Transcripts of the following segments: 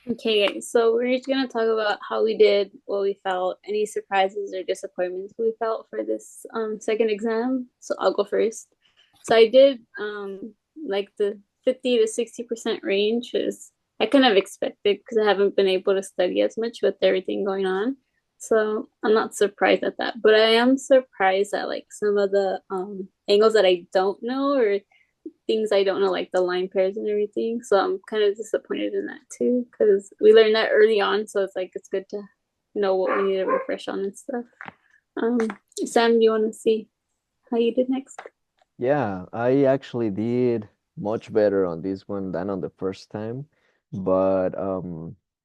Okay, guys, so we're just gonna talk about how we did, what we felt, any surprises or disappointments we felt for this second exam. So I'll go first. So I did like the 50 to 60% range is I kind of expected because I haven't been able to study as much with everything going on. So I'm not surprised at that. But I am surprised at like some of the angles that I don't know or things I don't know, like the line pairs and everything. So I'm kind of disappointed in that too, because we learned that early on. So it's like it's good to know what we need to refresh on and stuff. Um, Sam, do you want to see how you did next? Yeah, I actually did much better on this one than on the first time. But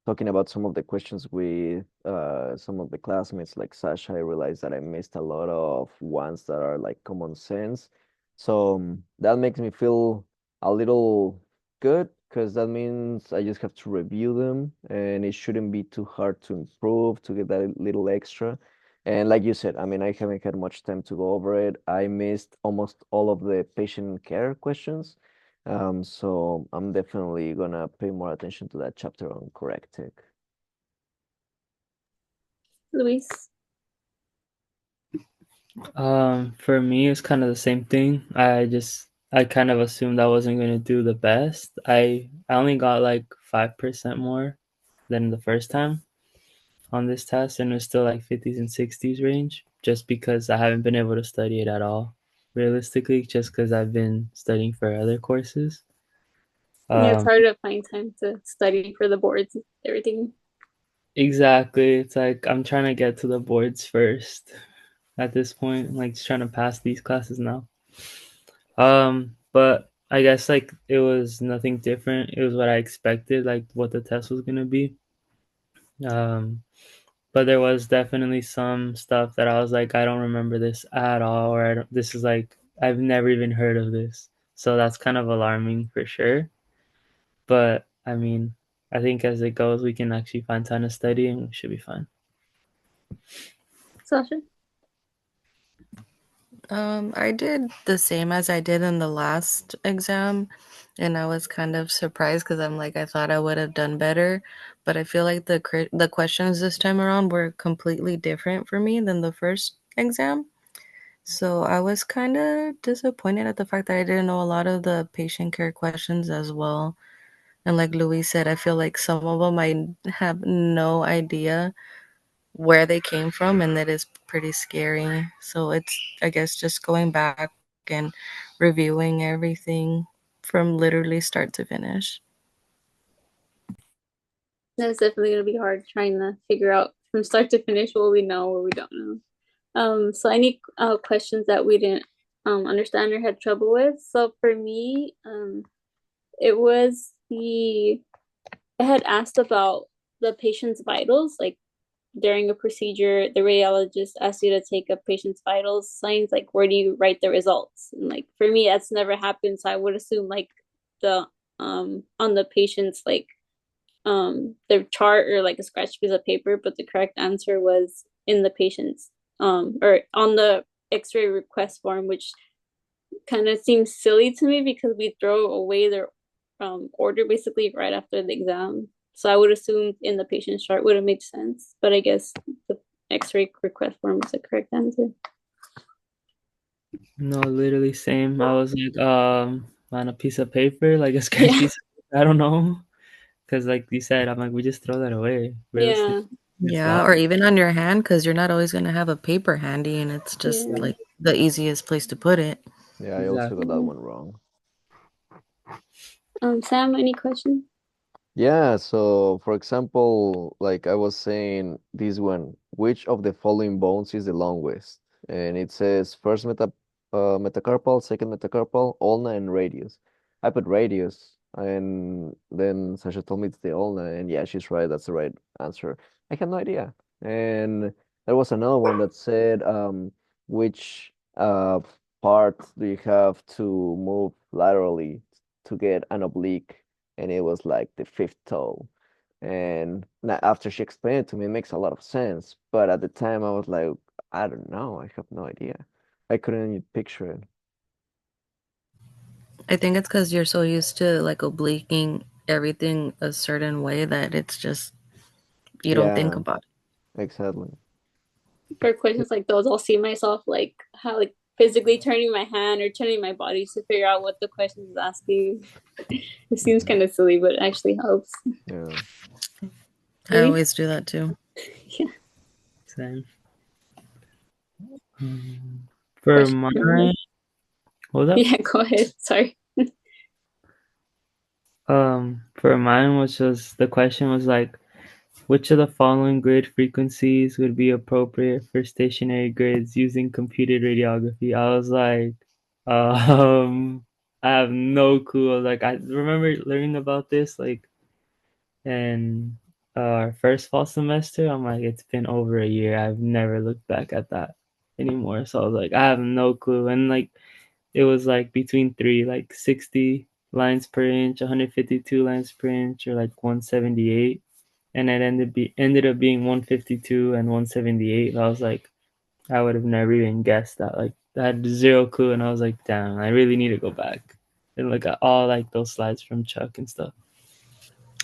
talking about some of the questions with some of the classmates like Sasha, I realized that I missed a lot of ones that are like common sense. So that makes me feel a little good because that means I just have to review them and it shouldn't be too hard to improve to get that little extra. And like you said, I mean, I haven't had much time to go over it. I missed almost all of the patient care questions. So I'm definitely gonna pay more attention to that chapter on correct tech. Luis? For me, it's kind of the same thing. I kind of assumed I wasn't gonna do the best. I only got like 5% more than the first time on this test, and it's still like 50s and 60s range, just because I haven't been able to study it at all. Realistically, just because I've been studying for other courses. Yeah, it's Um, hard to find time to study for the boards and everything. exactly. It's like I'm trying to get to the boards first at this point. I'm like just trying to pass these classes now. But I guess like it was nothing different. It was what I expected, like what the test was gonna be. Um, but there was definitely some stuff that I was like, I don't remember this at all, or I don't, this is like I've never even heard of this. So that's kind of alarming for sure. But I mean, I think as it goes, we can actually find time to study, and we should be fine. Sasha? I did the same as I did in the last exam, and I was kind of surprised because I'm like I thought I would have done better, but I feel like the questions this time around were completely different for me than the first exam. So I was kind of disappointed at the fact that I didn't know a lot of the patient care questions as well. And like Louise said, I feel like some of them I have no idea where they came from, and that is pretty scary. So it's, I guess, just going back and reviewing everything from literally start to finish. That's definitely gonna be hard trying to figure out from start to finish what we know, what we don't know. So any questions that we didn't understand or had trouble with. So for me, it was the I had asked about the patient's vitals, like during a procedure, the radiologist asks you to take a patient's vitals signs, like where do you write the results? And like for me, that's never happened, so I would assume like the on the patient's like the chart or like a scratch piece of paper, but the correct answer was in the patient's or on the x-ray request form, which kind of seems silly to me because we throw away their order basically right after the exam. So I would assume in the patient's chart would have made sense, but I guess the x-ray request form is the correct answer. No, literally same. I was like, on a piece of paper, like a scratch Yeah, piece. I don't know, because like you said, I'm like, we just throw that away. Realistic, yeah, it's Yeah, lost. or even on your hand because you're not always going to have a paper handy, and it's just yeah. like the easiest place to put it. Yeah, I also got Exactly. that Yeah. one wrong. Sam, any questions? Yeah, so for example, like I was saying, this one, which of the following bones is the longest? And it says first metacarpal, second metacarpal, ulna, and radius. I put radius, and then Sasha told me it's the ulna, and yeah, she's right, that's the right answer. I had no idea. And there was another one that said, which part do you have to move laterally to get an oblique? And it was like the fifth toe. And after she explained it to me, it makes a lot of sense. But at the time, I was like, I don't know. I have no idea. I couldn't even picture it. I think it's because you're so used to like obliquing everything a certain way that it's just you don't think Yeah, about it. exactly. For questions like those, I'll see myself like how like physically turning my hand or turning my body to figure out what the question is asking. It seems kind of silly, but it actually helps. Yeah. I always do that too. Yeah. Same. For Question mine, number. hold up. Yeah, go ahead. Sorry. For mine, which was the question was like, which of the following grid frequencies would be appropriate for stationary grids using computed radiography? I was like, I have no clue. I was like, I remember learning about this like in our first fall semester. I'm like, it's been over a year. I've never looked back at that anymore. So I was like, I have no clue. And like, it was like between three, like 60 lines per inch, 152 lines per inch, or like 178. And it ended up being 152 and 178. I was like, I would have never even guessed that. Like, I had zero clue, and I was like, damn, I really need to go back and look at all like those slides from Chuck and stuff.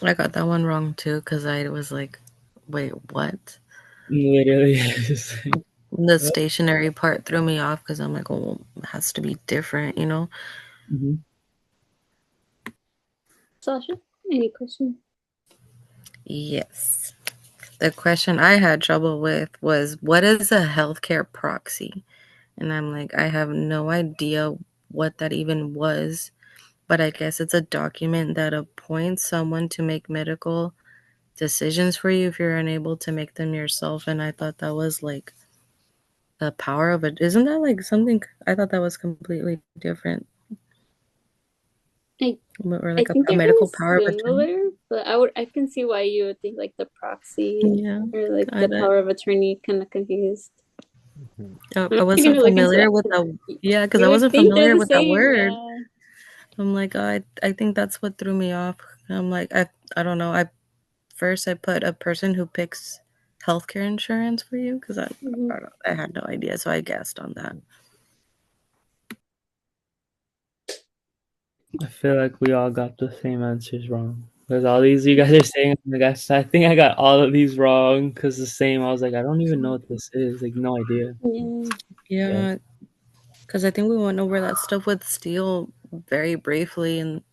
I got that one wrong too because I was like, wait, what? Literally, The stationary part threw me off because I'm like, well, it has to be different, you know? Mhm. Sasha, any questions? Yes. The question I had trouble with was, what is a healthcare proxy? And I'm like, I have no idea what that even was, but I guess it's a document that appoints someone to make medical decisions for you if you're unable to make them yourself. And I thought that was like the power of it. Isn't that like something? I thought that was completely different. Or I like think a they're medical very power of attorney. similar, but I can see why you would think like the proxy Yeah. or like I, the power of attorney kind of confused. Mhm. I'm I actually wasn't gonna look into familiar that with 'cause that. Yeah, because I you would wasn't think they're familiar the with that same. word. Yeah. I'm like, oh, I think that's what threw me off. I'm like, I don't know. I put a person who picks healthcare insurance for you because Mhm. I had no idea, so I guessed on that. I feel like we all got the same answers wrong. Because all these you guys are saying, like, I think I got all of these wrong because the same. I was like, I don't even know what this is. Like, no idea. Yeah. Yeah, because I think we went over that stuff with steel very briefly in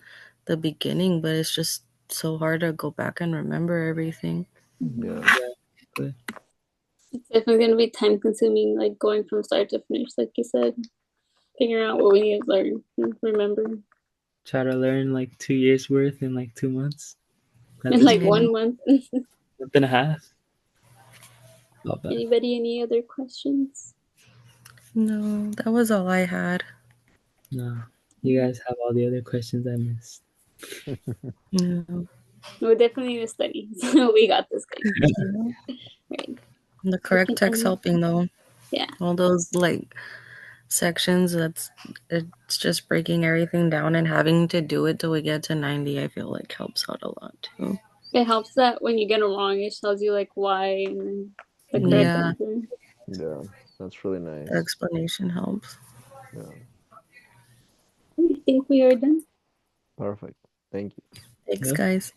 the beginning, but it's just so hard to go back and remember everything. Yeah. It's definitely gonna be time consuming, like going from start to finish, like you said, figuring out what we need to learn and remember Try to learn like 2 years worth in like 2 months. At in this like point, one month. month and a half. Not bad. Anybody, any other questions? No, that was all I had. No, you guys have all the other questions I missed. Yeah. We definitely need to study. So we got this, guys. Right. The We correct can text end. helping though. Yeah. All those like sections it's just breaking everything down and having to do it till we get to 90, I feel like helps out a lot too. It helps that when you get it wrong, it tells you like why and then the correct Yeah, answer. Yeah, that's really the nice. explanation helps. Yeah, I think we are done. perfect. Thank you. Thanks, Yep. guys.